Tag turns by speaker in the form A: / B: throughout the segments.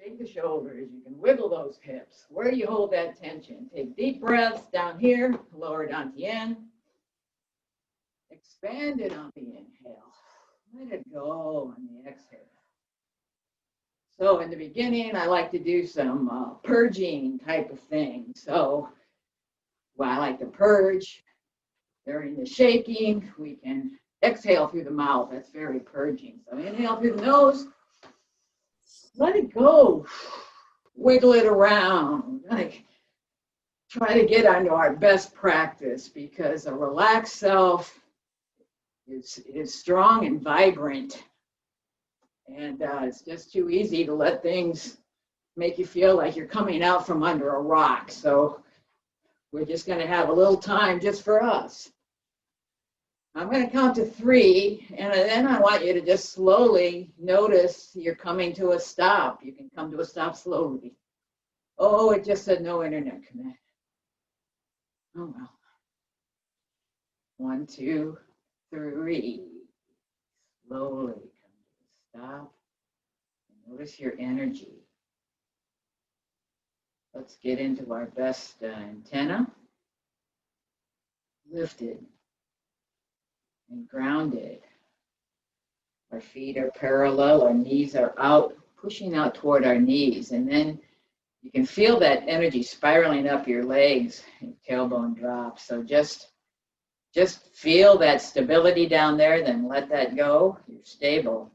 A: Shake the shoulders. You can wiggle those hips. Where do you hold that tension? Take deep breaths down here, lower down the end. Expand it on the inhale. Let it go on the exhale. So in the beginning, I like to do some purging type of thing. So I like to purge. During the shaking, we can exhale through the mouth. That's very purging. So inhale through the nose. Let it go. Wiggle it around. Like, try to get onto our best practice because a relaxed self is strong and vibrant. And it's just too easy to let things make you feel like you're coming out from under a rock. So we're just going to have a little time just for us. I'm going to count to 3, and then I want you to just slowly notice you're coming to a stop. You can come to a stop slowly. Oh, it just said no internet connect. Oh, well. 1, 2, 3. Slowly come to a stop. Notice your energy. Let's get into our best antenna. Lifted and grounded. Our feet are parallel, our knees are out, pushing out toward our knees. And then you can feel that energy spiraling up your legs and tailbone drops. So just feel that stability down there, then let that go. You're stable.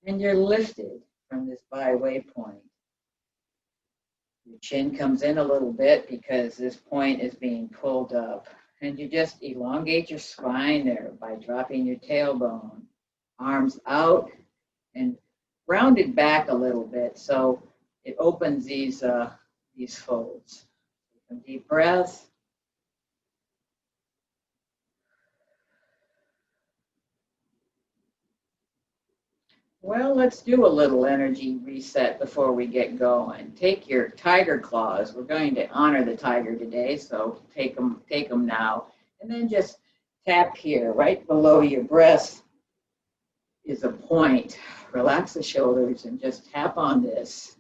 A: And you're lifted from this bi-way point. Your chin comes in a little bit because this point is being pulled up. And you just elongate your spine there by dropping your tailbone. Arms out and rounded back a little bit so it opens these folds. Some deep breaths. Well, let's do a little energy reset before we get going. Take your tiger claws. We're going to honor the tiger today, so take them now. And then just tap here, right below your breast is a point. Relax the shoulders and just tap on this.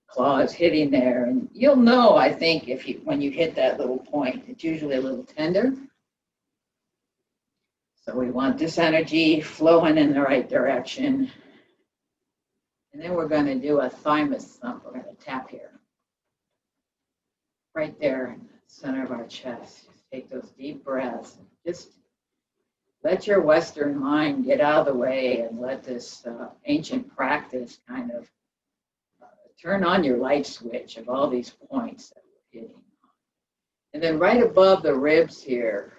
A: Claws hitting there, and you'll know, I think, when you hit that little point, it's usually a little tender. So we want this energy flowing in the right direction. And then we're going to do a thymus thump. We're going to tap here. Right there in the center of our chest. Just take those deep breaths. Just let your Western mind get out of the way and let this ancient practice kind of turn on your light switch of all these points that we're hitting. And then right above the ribs here,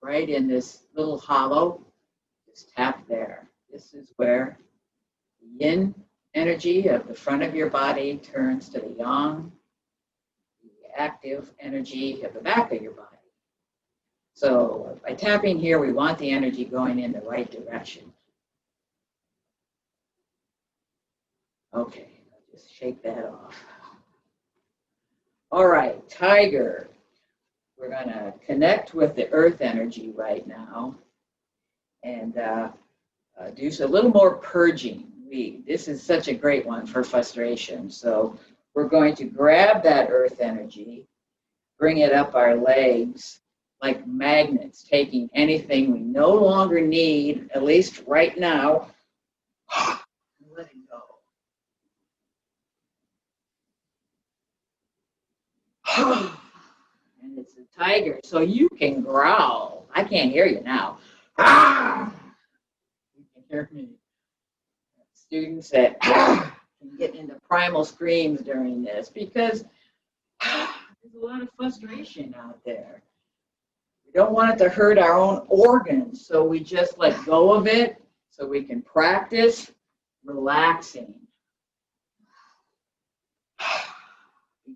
A: right in this little hollow, just tap there. This is where the yin energy of the front of your body turns to the yang, the active energy of the back of your body. So by tapping here, we want the energy going in the right direction. Okay, I'll just shake that off. All right, tiger. We're going to connect with the earth energy right now and do a little more purging. This is such a great one for frustration. So we're going to grab that earth energy, bring it up our legs like magnets, taking anything we no longer need, at least right now, and let it go. And it's a tiger, so you can growl. I can't hear you now. You can hear me. Students that can get into primal screams during this because there's a lot of frustration out there. We don't want it to hurt our own organs, so we just let go of it so we can practice relaxing.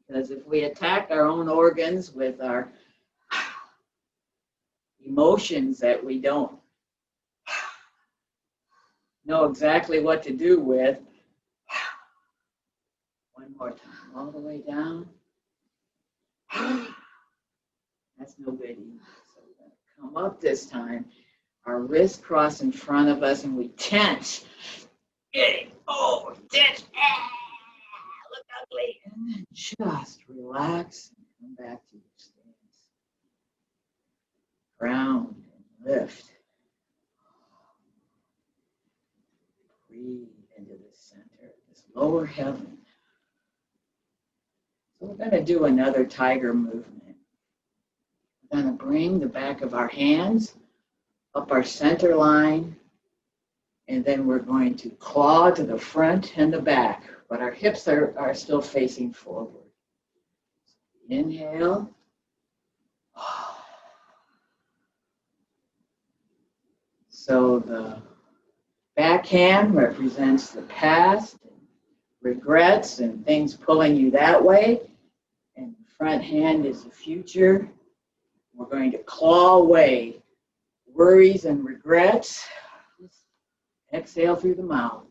A: Because if we attack our own organs with our emotions that we don't know exactly what to do with, one more time, all the way down. That's no good either. So we're going to come up this time. Our wrists cross in front of us and we tense. Oh, tense. just relax and come back to your stance. Ground and lift. Breathe into the center, this lower heaven. So we're going to do another tiger movement. We're going to bring the back of our hands up our center line, and then we're going to claw to the front and the back, but our hips are still facing forward. Inhale. So the back hand represents the past, and regrets and things pulling you that way. And the front hand is the future. We're going to claw away worries and regrets. Exhale through the mouth.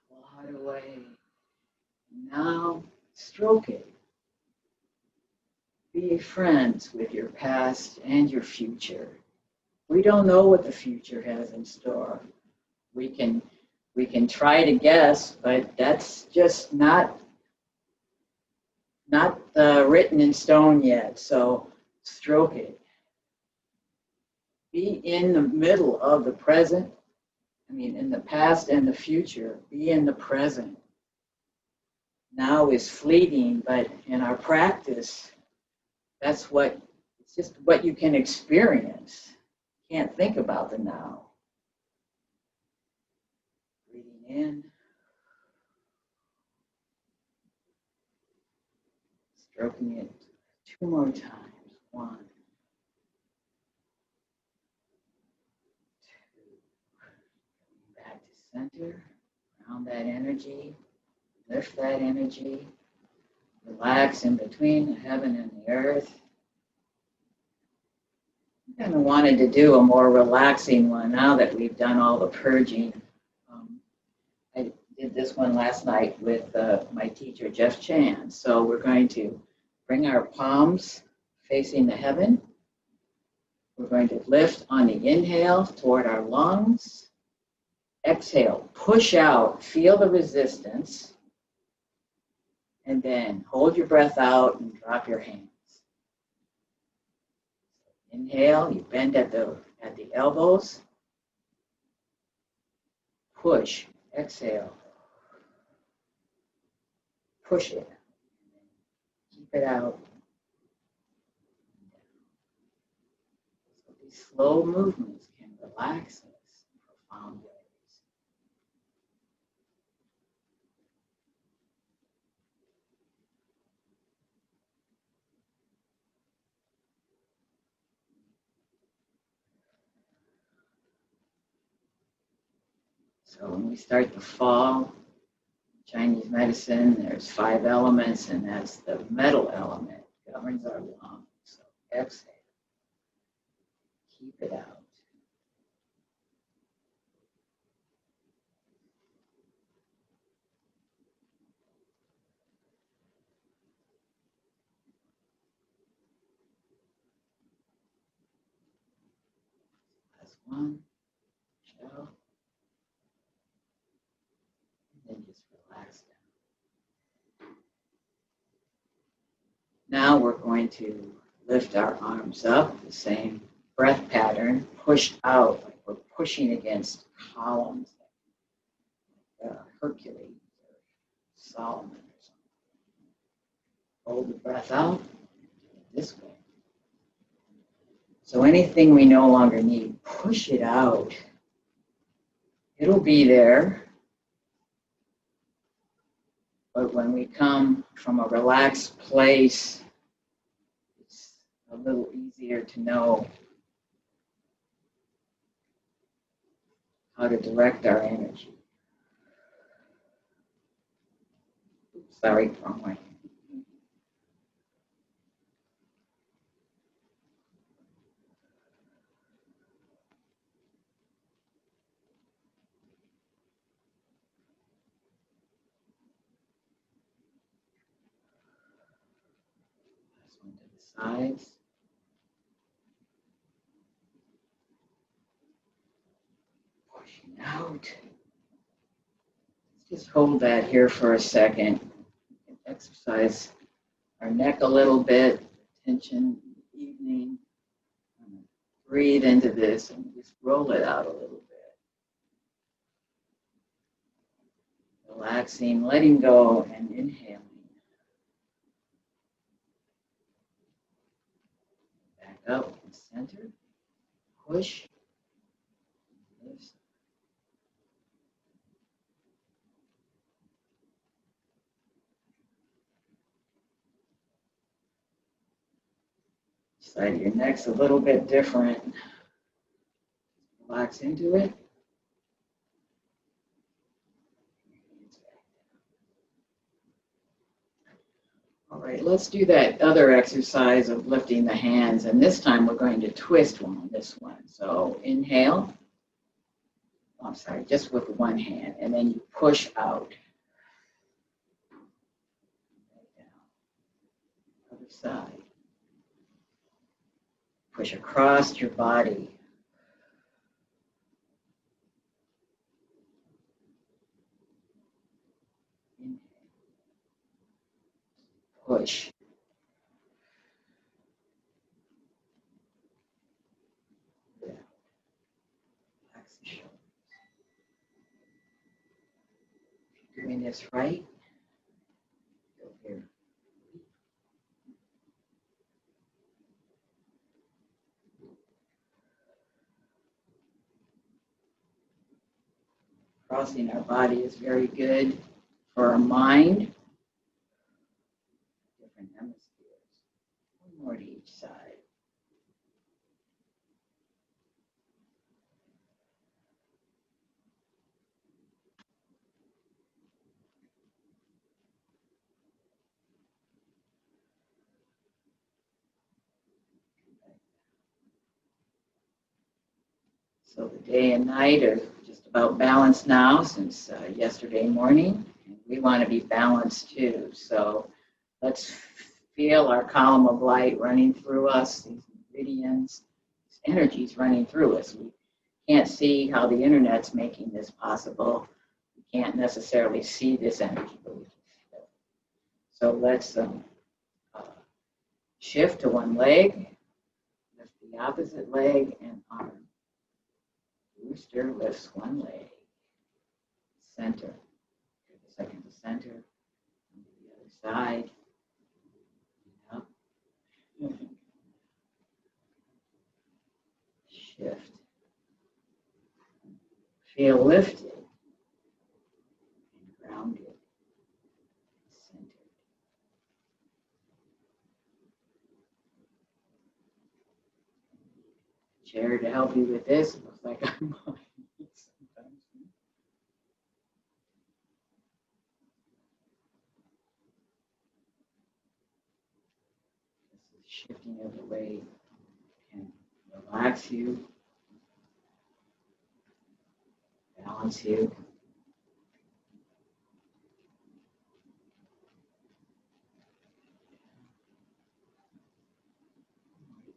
A: Claw it away. Now stroke it. Be friends with your past and your future. We don't know what the future has in store. We can try to guess, but that's just not written in stone yet. So stroke it. Be in the middle of the present. In the past and the future. Be in the present. Now is fleeting, but in our practice, it's just what you can experience. You can't think about the now. Breathing in. Stroking it 2 more times. 1, 2. Back to center. Ground that energy. Lift that energy. Relax in between the heaven and the earth. I kind of wanted to do a more relaxing one now that we've done all the purging. I did this one last night with my teacher, Jeff Chan. So we're going to bring our palms facing the heaven. We're going to lift on the inhale toward our lungs. Exhale, push out, feel the resistance. And then hold your breath out and drop your hands. Inhale, you bend at the elbows. Push, exhale. Push it. Keep it out. So these slow movements can relax us in profound ways. So when we start the fall, Chinese medicine, there's 5 elements, and that's the metal element, governs our lungs. So exhale. Keep it out. Last one. Chill. And then just relax down. Now we're going to lift our arms up, the same breath pattern, pushed out, like we're pushing against columns, like Hercules or Solomon or something. Hold the breath out, this way. So anything we no longer need, push it out. It'll be there. But when we come from a relaxed place, it's a little easier to know how to direct our energy. Oops, sorry, wrong way. sides. Pushing out. Just hold that here for a second. Exercise our neck a little bit, tension in the evening. Breathe into this and just roll it out a little bit. Relaxing, letting go, and inhaling. Back up and center. Push. Lift. Side of your neck's a little bit different. Relax into it. All right, let's do that other exercise of lifting the hands, and this time we're going to twist on this one. So inhale. I'm sorry, just with one hand, and then you push out. Right down. Other side. Push across your body. Inhale. Push. Down. Relax the shoulders. If you're doing this right, go here. Crossing our body is very good for our mind. Different hemispheres. One more to each side. So the day and night are just about balanced now since yesterday morning. And we want to be balanced too. So let's feel our column of light running through us, these meridians, these energies running through us. We can't see how the internet's making this possible. We can't necessarily see this energy, but we can feel it. So let's shift to one leg, lift the opposite leg and arm. Rooster lifts one leg. Center. Take a second to center. And the other side. Up. Shift. Feel lifted. And grounded. Centered. Chair to help you with this. It looks like I'm on it sometimes. This is shifting of the weight can relax you, balance you.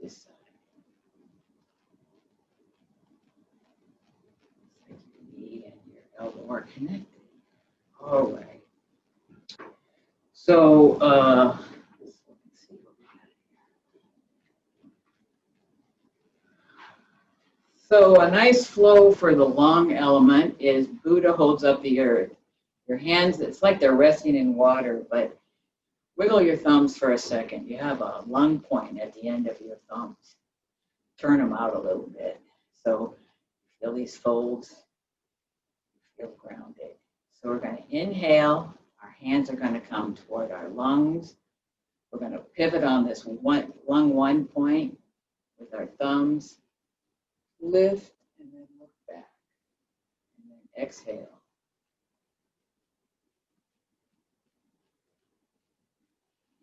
A: This side. It's like your knee and your elbow are connected. All right. So, let's see what we got here. So a nice flow for the lung element is Buddha holds up the earth. Your hands, it's like they're resting in water, but wiggle your thumbs for a second. You have a lung point at the end of your thumbs. Turn them out a little bit. So feel these folds, feel grounded. So we're going to inhale. Our hands are going to come toward our lungs. We're going to pivot on this lung one point with our thumbs. Lift and then look back. And then exhale.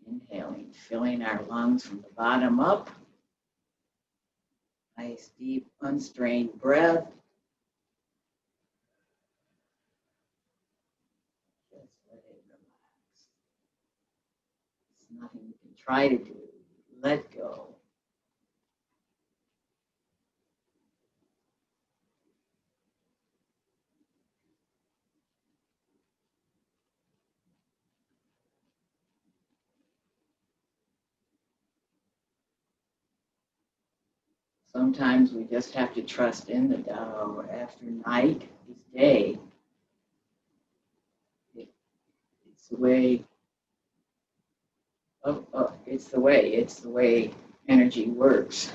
A: Inhaling, filling our lungs from the bottom up. Nice, deep, unstrained breath. Just let it relax. It's nothing you can try to do. let go. Sometimes we just have to trust in the Tao. After night is day. It's the way. It's the way energy works.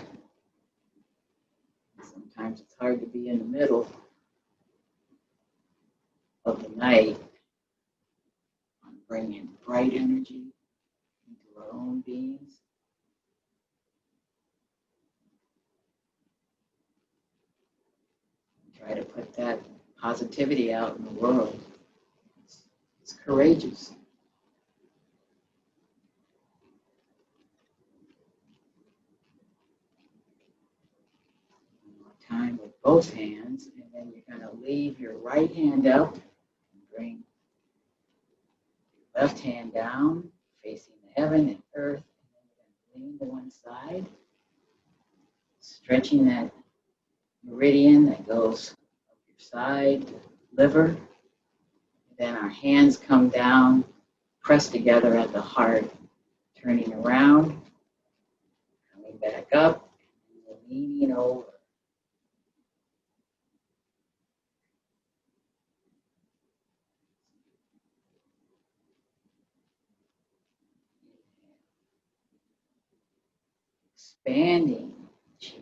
A: Sometimes it's hard to be in the middle of the night, bringing bright energy into our own beings. Try to put that positivity out in the world. It's courageous. One more time with both hands, and then you're going to leave your right hand up and bring your left hand down, facing the heaven and earth, and then you're going to lean to one side, stretching that meridian that goes up your side, liver. Then our hands come down, press together at the heart, turning around, coming back up, and leaning over. Expanding chi.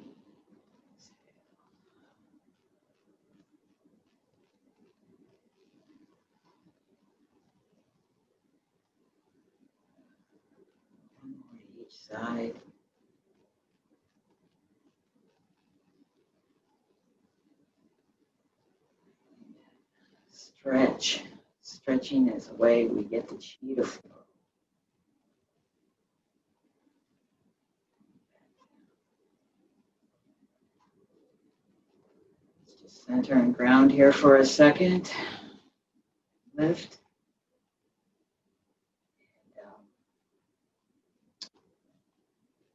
A: One more to each side. Stretch. Stretching is a way we get the chi to flow. Let's just center and ground here for a second. Lift.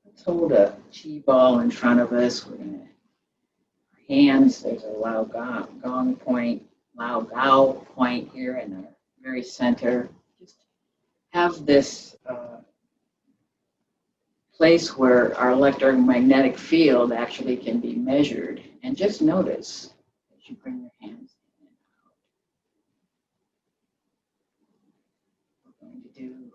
A: Let's hold a chi ball in front of us. We're going to, our hands, there's a Lao Gong point, Lao Gao point here in the very center. Just have this place where our electromagnetic field actually can be measured. And just notice as you bring your hands in and out. We're going to do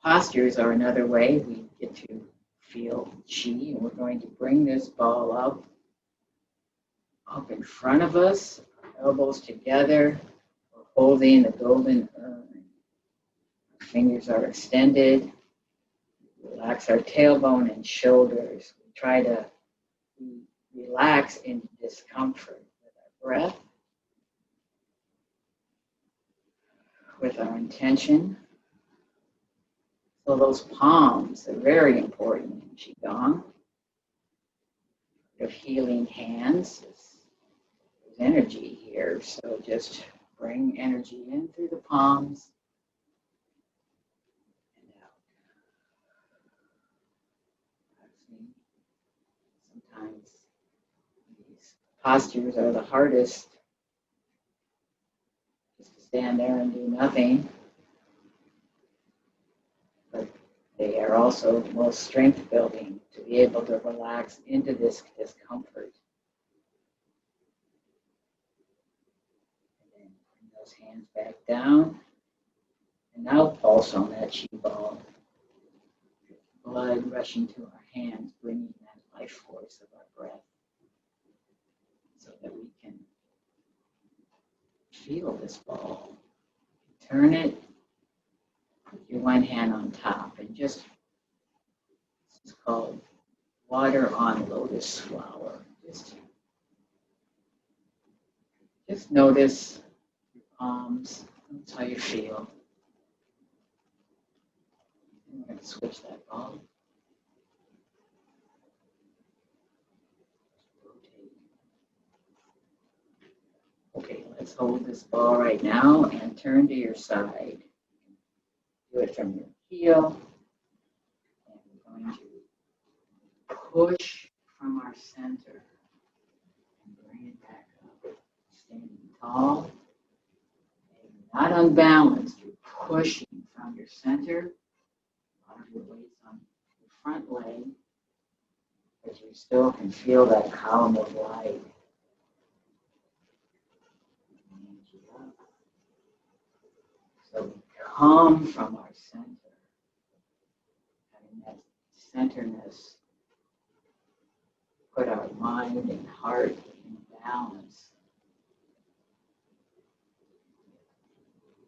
A: postures are another way we get to feel chi, and we're going to bring this ball up in front of us, elbows together. We're holding the golden urn. Our fingers are extended. Relax our tailbone and shoulders. We try to relax in discomfort with our breath, with our intention. So those palms are very important in Qigong. Of healing hands. There's energy here, so just bring energy in through the palms and out. Sometimes these postures are the hardest, just to stand there and do nothing. But they are also the most strength building to be able to relax into this discomfort. And then bring those hands back down. And now pulse on that chi ball. Blood rushing to our hands, bringing that life force of our breath so that we can feel this ball. Turn it, put your one hand on top, and just, this is called water on lotus flower. Just notice your palms, notice how you feel. And we're going to switch that ball. Okay, let's hold this ball right now and turn to your side. Do it from your heel. And we're going to push from our center and bring it back up. Standing tall. You're not unbalanced. You're pushing from your center. A lot of your weight's on your front leg, but you still can feel that column of light. So we come from our center, having that centerness, put our mind and heart in balance.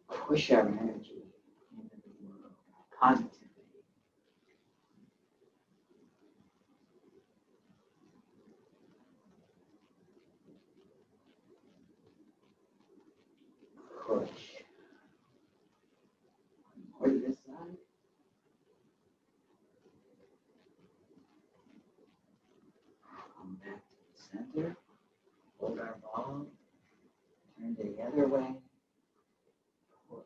A: Push our energy into the world positively. Push. More to this side. Come back to the center. Hold our ball. Turn to the other way. Push.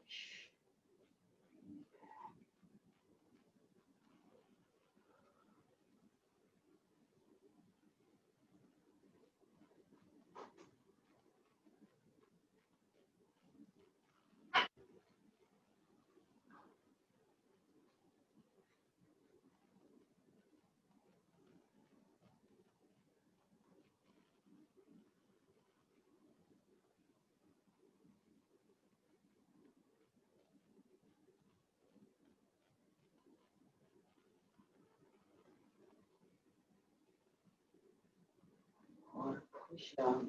A: Or push out.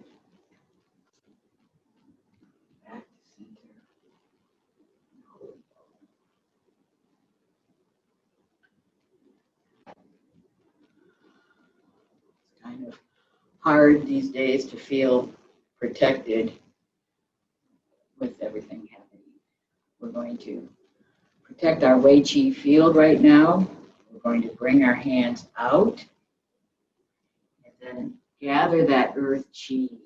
A: Back to center. It's kind of hard these days to feel protected with everything happening. We're going to protect our Wei Qi field right now. We're going to bring our hands out and then gather that earth Qi,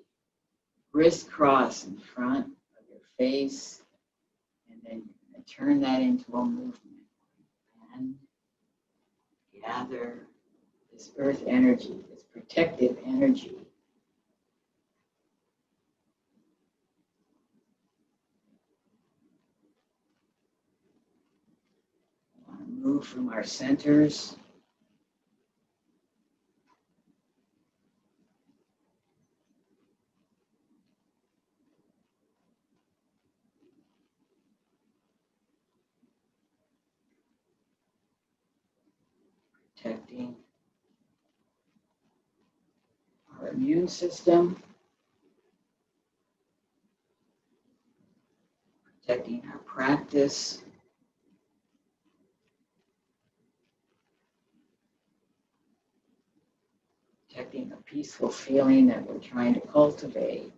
A: crisscross in front of your face, and then you're going to turn that into a movement. And gather this earth energy, this protective energy. We want to move from our centers. Protecting our immune system, protecting our practice, protecting the peaceful feeling that we're trying to cultivate.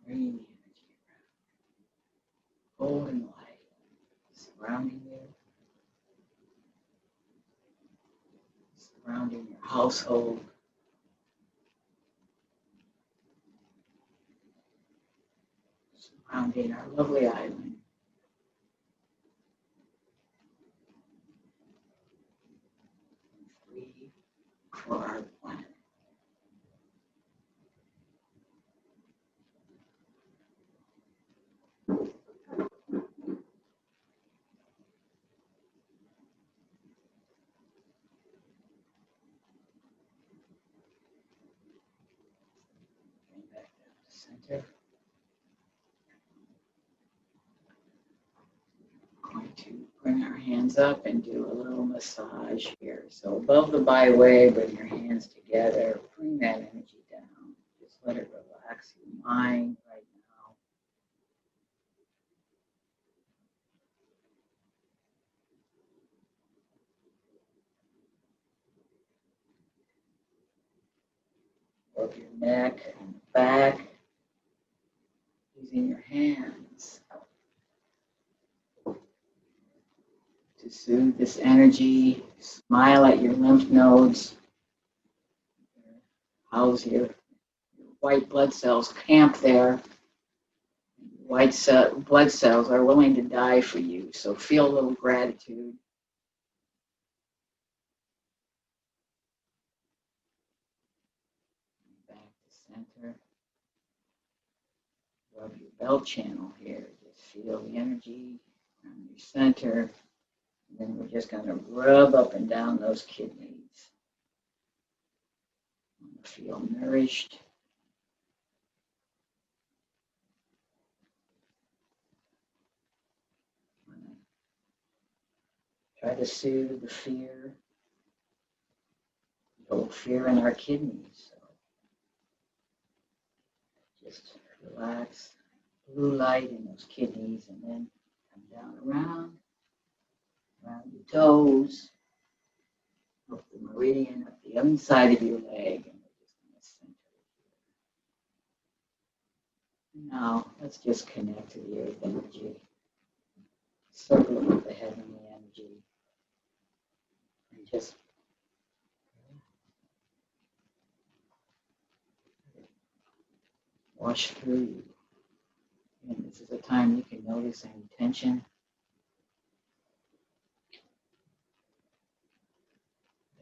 A: Bringing the energy around. Golden light surrounding you, surrounding your household, surrounding our lovely island. Free for our planet. Back down to center. Going to bring our hands up and do a little massage here. So above the byway, bring your hands together. Bring that energy down. Just let it relax your mind right now. Rub your neck and back. Using your hands to Soothe this energy. Smile at your lymph nodes. House your white blood cells camp there. Blood cells are willing to die for you, so feel a little gratitude. Back to center. Rub your belt channel here. Just feel the energy around your center. And then we're just going to rub up and down those kidneys. Feel nourished. Try to soothe the fear. No fear in our kidneys. So just relax. Blue light in those kidneys, and then come down around your toes, up the meridian, up the inside of your leg, and we're just going to center it. Now, let's just connect to the earth energy. Circle it with the heavenly energy. And just wash through you. And this is a time you can notice any tension.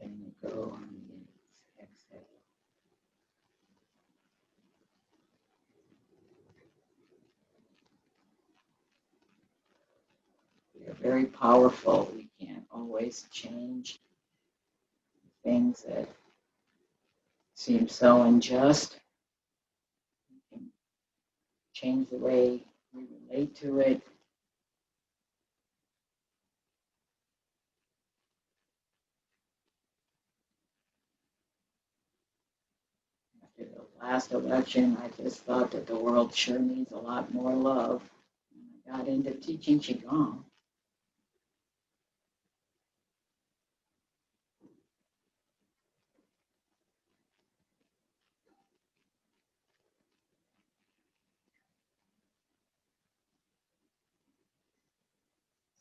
A: Then you go on the exhale. We are very powerful. We can't always change things that seem so unjust. We can change the way we relate to it. After the last election, I just thought that the world sure needs a lot more love. And I got into teaching Qigong.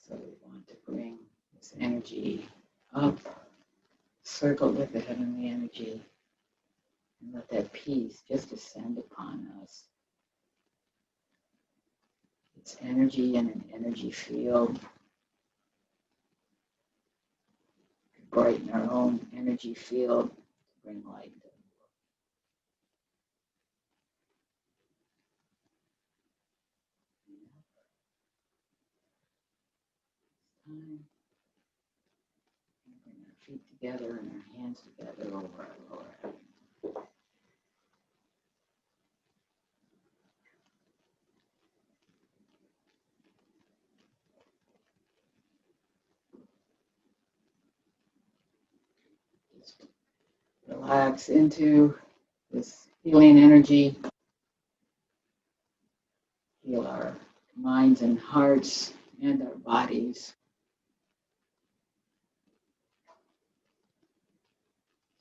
A: So we want to bring this energy up, circle with the heavenly energy, and let that peace just descend upon us. It's energy in an energy field. Brighten our own energy field to bring light. Time. Bring our feet together and our hands together over our lower abdomen. Just relax into this healing energy. Heal our minds and hearts and our bodies.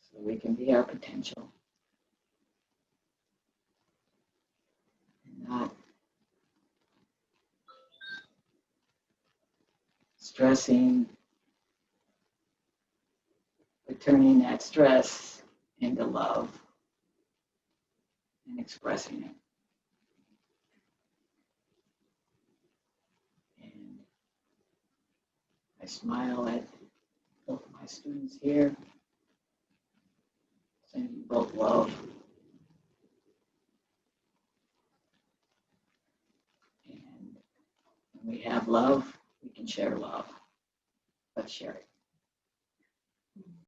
A: So we can be our potential. And not stressing, but turning that stress into love and expressing it. And I smile at both of my students here, sending both love. And when we have love, we can share love. Let's share it.